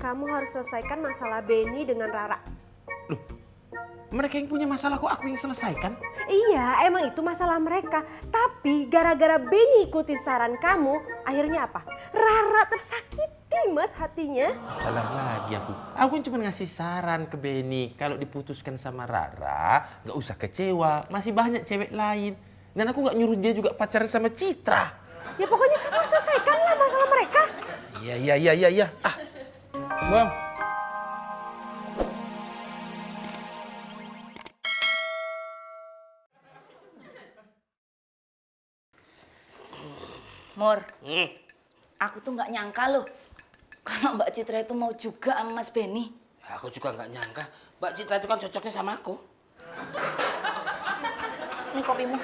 Kamu harus selesaikan masalah Benny dengan Rara. Loh, mereka yang punya masalah kok aku yang selesaikan? Iya, emang itu masalah mereka. Tapi gara-gara Benny ikutin saran kamu, akhirnya apa? Rara tersakiti, Mas, hatinya. Salah lagi aku. Aku kan cuma ngasih saran ke Benny. Kalau diputuskan sama Rara, nggak usah kecewa. Masih banyak cewek lain. Dan aku nggak nyuruh dia juga pacaran sama Citra. Ya pokoknya kamu selesaikan lah masalah mereka. Iya. Ah, Bang. Mur, aku tuh nggak nyangka loh kalau Mbak Citra itu mau juga sama Mas Benny. Aku juga nggak nyangka Mbak Citra itu kan cocoknya sama aku. Ini kopimu.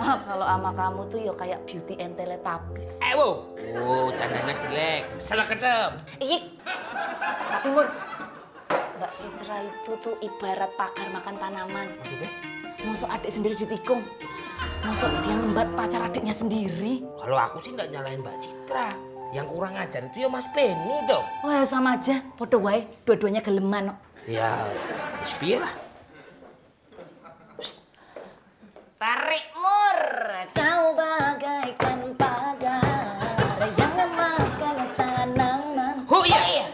Ah, kalau sama kamu tuh ya kayak Beauty and Teletubbies. Wow. Oh, candana jelek. Salah kedem. Ih, tapi Mur, Mbak Citra itu tuh ibarat pakar makan tanaman. Maksudnya? Masuk adik sendiri ditikung. Masuk dia ngembat pacar adiknya sendiri. Kalau aku sih nggak nyalain Mbak Citra. Yang kurang ajar itu ya Mas Benny dong. Wah, sama aja. Podo wae, dua-duanya geleman kok. Ya, piye lah. Tarik Mur, kau bagaikan pagar yang memakan tanaman. Oh iya.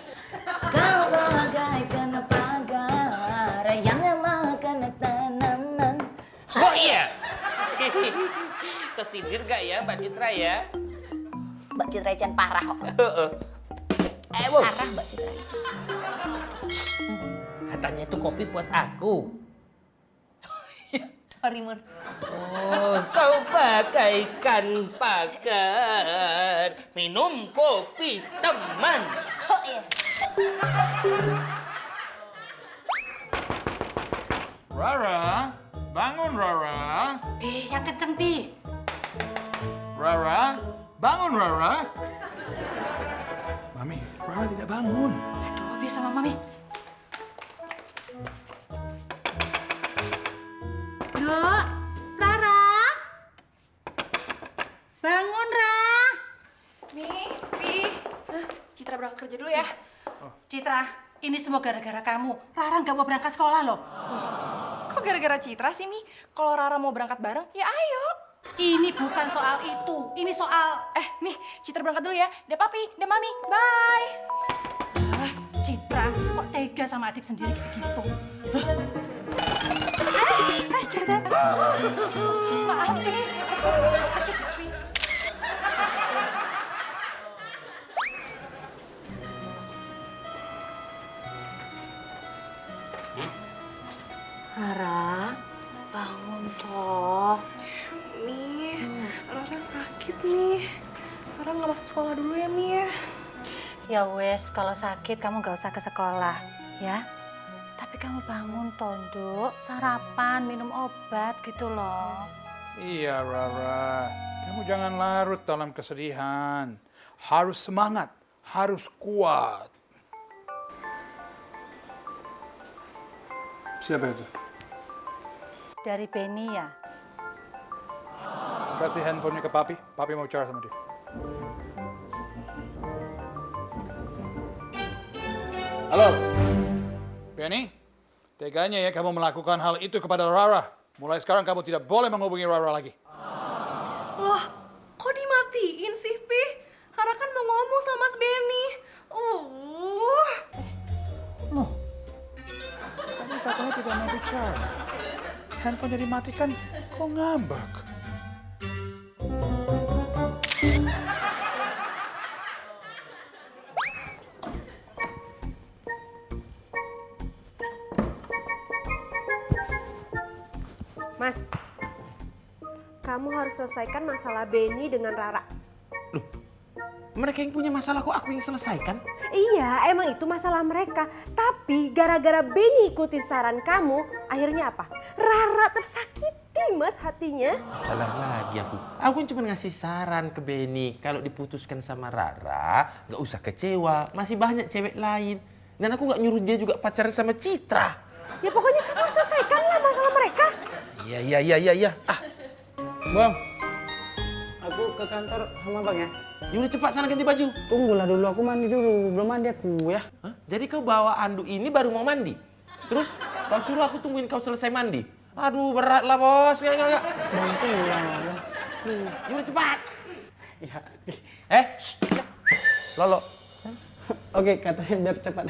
Kau bagaikan pagar yang memakan tanaman. Oh iya. Kesindir gak ya Mbak Citra ya? Mbak Citra Icen parah kok. Wow. Parah Mbak Citra. Katanya itu kopi buat aku. Sorry Mur. Oh, kau bagaikan pagar minum kopi teman. Oh iya. Rara, bangun Rara. Yang kenceng, Pi. Rara, bangun Rara. Mami, Rara tidak bangun. Aduh, biasa sama Mami. Dok, Rara. Bangun, Ra. Pi. Citra berangkat kerja dulu ya. Citra, ini semua gara-gara kamu. Rara nggak mau berangkat sekolah loh. Kok gara-gara Citra sih, Mi? Kalau Rara mau berangkat bareng, ya ayo. Ini bukan soal itu. Ini soal... Mi, Citra berangkat dulu ya. Deh papi, deh mami, bye. Citra, kok tega sama adik sendiri kayak gitu? Citra datang. Maaf, Pi. Sakit ya, Pi. Rara, bangun toh. Mi, Rara sakit, Mi. Rara nggak masuk sekolah dulu ya, Mi ya. Ya wes, kalau sakit kamu gak usah ke sekolah, ya. Tapi kamu bangun, Tonduk, sarapan, minum obat gitu loh. Iya Rara, kamu jangan larut dalam kesedihan. Harus semangat, harus kuat. Siapa itu? Dari Benny ya? Kasih handphonenya ke Papi. Papi mau bicara sama dia. Halo. Benny, teganya ya kamu melakukan hal itu kepada Rara. Mulai sekarang kamu tidak boleh menghubungi Rara lagi. Loh, kok dimatiin sih, Pi? Rara kan mau ngomong sama Mas Benny. Loh, tadi katanya tidak mau bicara. Handphone dimatikan, kok ngambek? Mas, kamu harus selesaikan masalah Benny dengan Rara. loh, mereka yang punya masalah kok aku yang selesaikan? Iya, emang itu masalah mereka. Tapi gara-gara Benny ikutin saran kamu, akhirnya apa? Rara tersakiti, Mas, hatinya. Salah lagi aku. Aku kan cuma ngasih saran ke Benny. Kalau diputuskan sama Rara, nggak usah kecewa. Masih banyak cewek lain. Dan aku nggak nyuruh dia juga pacaran sama Citra. Ya pokoknya kamu selesaikan lah masalah mereka. Iya. Ah, Bang, aku ke kantor sama Bang ya. Ya udah cepat sana ganti baju. Tunggulah dulu, aku mandi dulu. Belum mandi aku ya. Hah? Jadi kau bawa anduk ini baru mau mandi? Terus kau suruh aku tungguin kau selesai mandi? Aduh berat lah bos. Enggak. Bang, tunggulah Bang. Please. Ya udah cepat. Ya. Shh. Lolo. Oke, katanya biar cepat.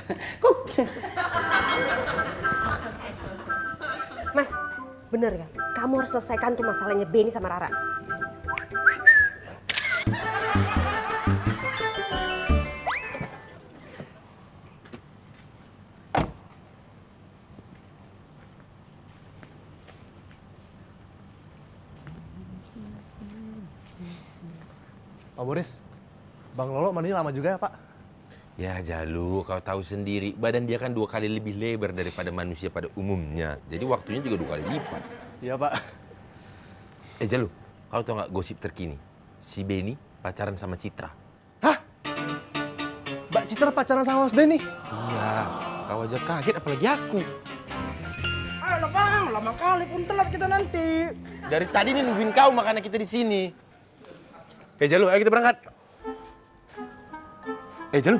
Mas, bener ya? Kamu harus selesaikan tuh masalahnya Benny sama Rara. Pak Boris, Bang Lolo mandinya lama juga ya Pak? Ya Jalu, kau tahu sendiri, badan dia kan 2 kali lebih lebar daripada manusia pada umumnya. Jadi waktunya juga 2 kali lipat. Iya Pak. Jalu, kau tahu nggak gosip terkini? Si Benny pacaran sama Citra. Hah? Mbak Citra pacaran sama Mas Benny? Iya, kau aja kaget apalagi aku. Ayo Bang, lama kali pun telat kita nanti. Dari tadi nih nungguin kau, makanya kita di sini. Jalu, ayo kita berangkat. Jalu.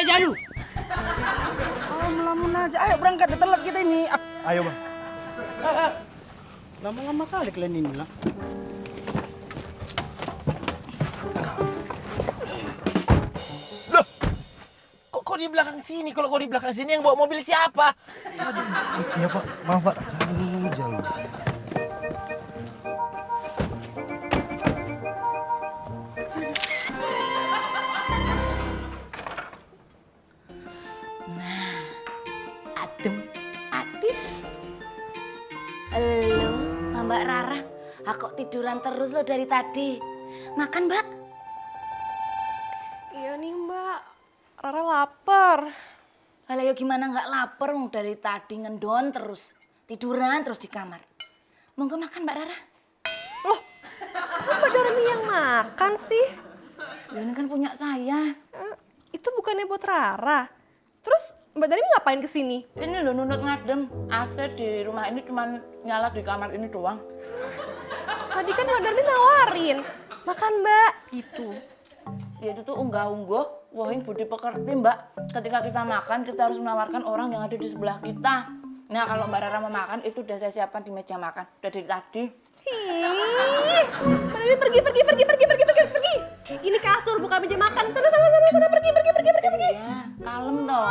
Jalu. Oh, melamun aja. Ayo berangkat, udah telat kita ini. Ayo Bang. Lama-lama kali kalian ini lah. Loh, kok di belakang sini? Kalau kau di belakang sini yang bawa mobil siapa? Iya Pak, maaf Pak. Jalu. Adem, adis. Halo, Mbak Rara. Aku tiduran terus lo dari tadi. Makan, Mbak? Iya nih Mbak, Rara lapar. Lah ya gimana nggak lapar wong dari tadi ngendon terus. Tiduran terus di kamar. Monggo makan, Mbak Rara. Loh, kok Mbak Darmi yang makan sih? Ini kan punya saya. Itu bukannya buat Rara. Terus Mbak Darmi ngapain kesini? Ini loh nunut ngadem. AC di rumah ini cuma nyala di kamar ini doang. Tadi kan Mbak Darmi nawarin. Makan Mbak, gitu. Ya itu tuh unggah-ungguh, wohing budi pekerti Mbak. Ketika kita makan, kita harus menawarkan orang yang ada di sebelah kita. Nah kalau Mbak Rara mau makan, itu udah saya siapkan di meja makan. Udah dari tadi. Ih, Mbak Darmi pergi. Ini kasur bukan meja makan. Sana, pergi. Ya, kalem toh.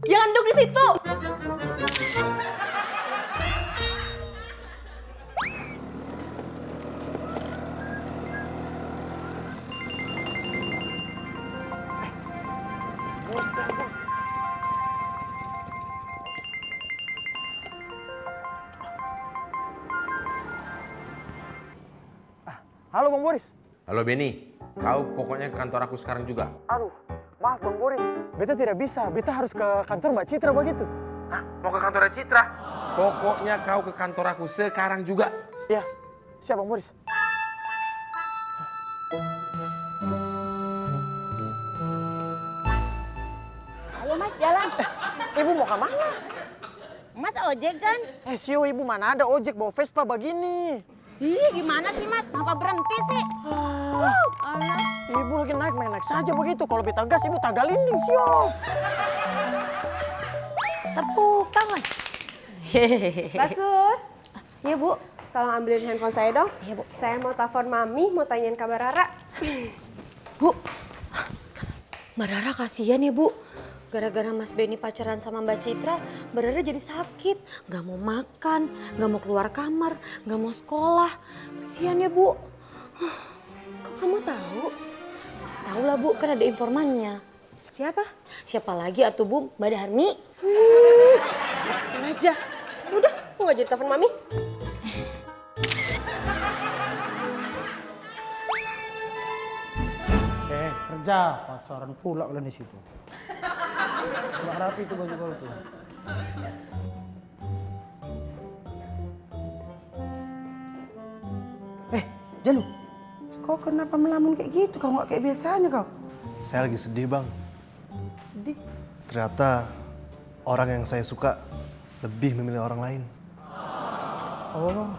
Jangan duduk di situ. Halo Bang Boris. Halo Benny, kau pokoknya ke kantor aku sekarang juga. Aduh, maaf Bang Boris. Beta tidak bisa. Beta harus ke kantor Mbak Citra begitu. Hah? Mau ke kantor Citra? Pokoknya kau ke kantor aku sekarang juga. Iya, siap Bang Boris. Halo Mas, jalan. Ibu mau kemana? Mas ojek kan? Sio ibu mana ada ojek bawa Vespa begini. Ih, gimana sih Mas? Ngapa berhenti sih? Ibu lagi naik saja begitu. Kalau beta gas, ibu tagalinding sio. Tepuk tangan. Mbak Sus. Iya Bu, tolong ambilin handphone saya dong. Iya Bu. Saya mau telepon Mami, mau tanyain kabar Rara. Bu, Mbak Rara kasihan ya Bu. Gara-gara Mas Benny pacaran sama Mbak Citra, Mbak Rara jadi sakit. Gak mau makan, gak mau keluar kamar, gak mau sekolah. Kasihan ya Bu. Kok kamu tahu? Tahu lah Bu, kan ada informannya. Siapa? Siapa lagi atuh Bu? Mbak Darmi. Kesana aja. Udah, mau nggak jadi telepon Mami? Kerja, pacaran pula kalian di situ. Nggak rapi itu baju kau tuh. Jalu, kau kenapa melamun kayak gitu? Kau nggak kayak biasanya kau? Saya lagi sedih Bang. Sedih. Ternyata orang yang saya suka lebih memilih orang lain. Oh,